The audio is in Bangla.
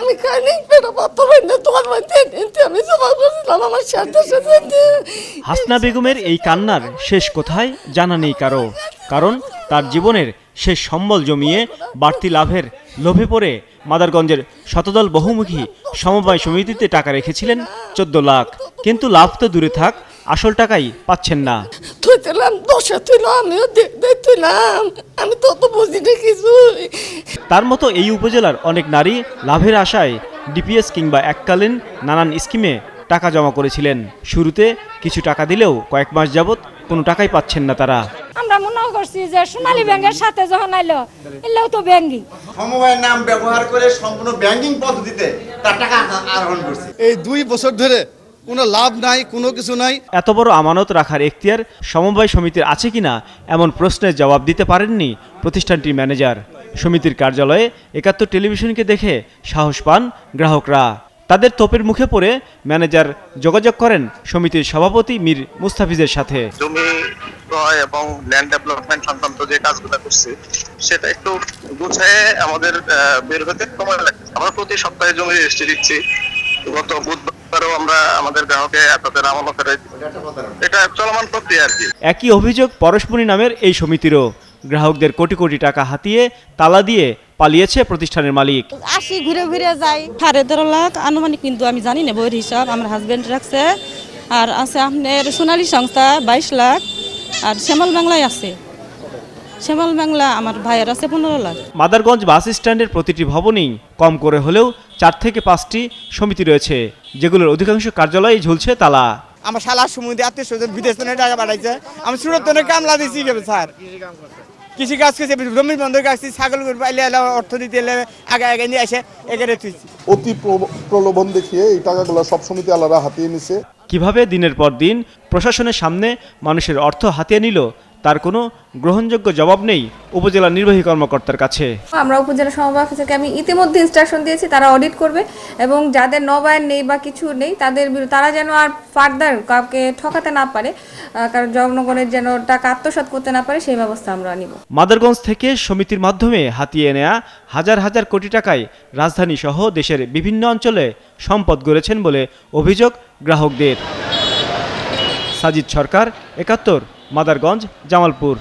আমি খাইনি পেটা পাত্র হইনি তোমার মধ্যে আমি জমা করেছিলাম আমার সাথে সাথে। হাসনা বেগমের এই কান্নার শেষ কোথায় জানা নেই কারো, কারণ তার জীবনের শেষ সম্বল জমিয়ে বাড়তি লাভের লোভে পড়ে মাদারগঞ্জের শতদল বহুমুখী সমবায় সমিতিতে টাকা রেখেছিলেন 14 লাখ, কিন্তু লাভ তো দূরে থাক, আসল টাকাই পাচ্ছেন না। তুইলাম 10 তুইলাম আমিও তুইলাম, আমি তো বুঝি না কিছু। তার মতো এই উপজেলার অনেক নারী লাভের আশায় ডিপিএস কিংবা এককালীন নানান স্কিমে টাকা জমা করেছিলেন। শুরুতে কিছু টাকা দিলেও কয়েক মাস যাবৎ কোনো টাকাই পাচ্ছেন না তারা। আমরা মনে করছি যে সোনালী ব্যাংকের সাথে যখন আইলো এলেও তো ব্যাংকিং সমবায়ের নাম ব্যবহার করে সম্পূর্ণ ব্যাংকিং পদ্ধতিতে তার টাকা আহরণ করছে। এই 2 বছর ধরে কোনো লাভ নাই, কোনো কিছু নাই। এত বড় আমানত রাখার এখতিয়ার সমবায় সমিতির আছে কিনা এমন প্রশ্নের জবাব দিতে পারেননি প্রতিষ্ঠানটির ম্যানেজার। সমিতির কার্যালয়ে ৭১ টেলিভিশনকে দেখে সাহস পান গ্রাহকরা। তাদের তোপের মুখে পড়ে ম্যানেজার যোগাযোগ করেন সমিতির সভাপতি মীর মুস্তাফিজের সাথে। জমি ক্রয় এবং ল্যান্ড ডেভেলপমেন্ট সংক্রান্ত যে কাজগুলো করছে সেটা একটু গুছায়ে আমাদের বের হতে সময় লাগে। আমরা প্রতি সপ্তাহে জমি রেজিস্ট্রি দিচ্ছি। গত বুধবারও আমরা আমাদের গ্রাহকে তাদের আমানত এটা চলমান প্রক্রিয়া আর কি। একই অভিযোগ পরশমণি নামের এই সমিতিরও। গ্রাহকদের কোটি কোটি টাকা হাতিয়ে তালা দিয়ে পালিয়েছে প্রতিষ্ঠানের মালিক। আসি ঘুরে ঘুরে যাই 13.5 লাখ আনুমানিক, কিন্তু আমি জানি না বইয়ের হিসাব, আমার হাজবেন্ড রাখছে। আর আছে আপনার সোনালী সংস্থা 22 লাখ, আর শ্যামল বাংলায় আছে, শ্যামল বাংলা আমার ভাইয়ের আছে 15 লাখ। মাদারগঞ্জ বাস স্ট্যান্ডের প্রতিটি ভবনেই কম করে হলেও 4 থেকে 5টি সমিতি রয়েছে, যেগুলোর অধিকাংশ কার্যালয়ে ঝুলছে তালা। আমার শালার সমুদ্রে আত্মীয় স্বজন বিদেশ থেকে টাকা পাঠাইছে, আমি সুরত কামলা দিচ্ছি স্যার, কৃষি কাজ করছে, জমির বন্ধ রাখছি, ছাগল পাইলে অর্থনীতি এলে আগে নিয়ে আসে এখানে তুইছি। অতি প্রলোভন দেখিয়ে এই টাকাগুলো সব সমিতি আলাদা হাতিয়ে নিছে। কিভাবে দিনের পর দিন প্রশাসনের সামনে মানুষের অর্থ হাতিয়ে নিল তার কোনো গ্রহণযোগ্য জবাব নেই উপজেলা নির্বাহী কর্মকর্তার কাছে। আমরা উপজেলা সমবায় অফিসারকে আমি ইতিমধ্যে ইনস্ট্রাকশন দিয়েছি, তারা অডিট করবে এবং যাদের নবায়ন নেই বা কিছু নেই তাদের তারা যেন আর ফার্দার কাউকে ঠকাতে না পারে, কারণ জনগণের যেন টাকা আত্মসাৎ করতে না পারে সেই ব্যবস্থা আমরা নিব। মাদারগঞ্জ থেকে সমিতির মাধ্যমে হাতিয়ে নেয়া হাজার হাজার কোটি টাকায় রাজধানী সহ দেশের বিভিন্ন অঞ্চলে সম্পদ গড়েছেন বলে অভিযোগ গ্রাহকদের। সাজিদ সরকার, ৭১, মাদারগঞ্জ, জামালপুর।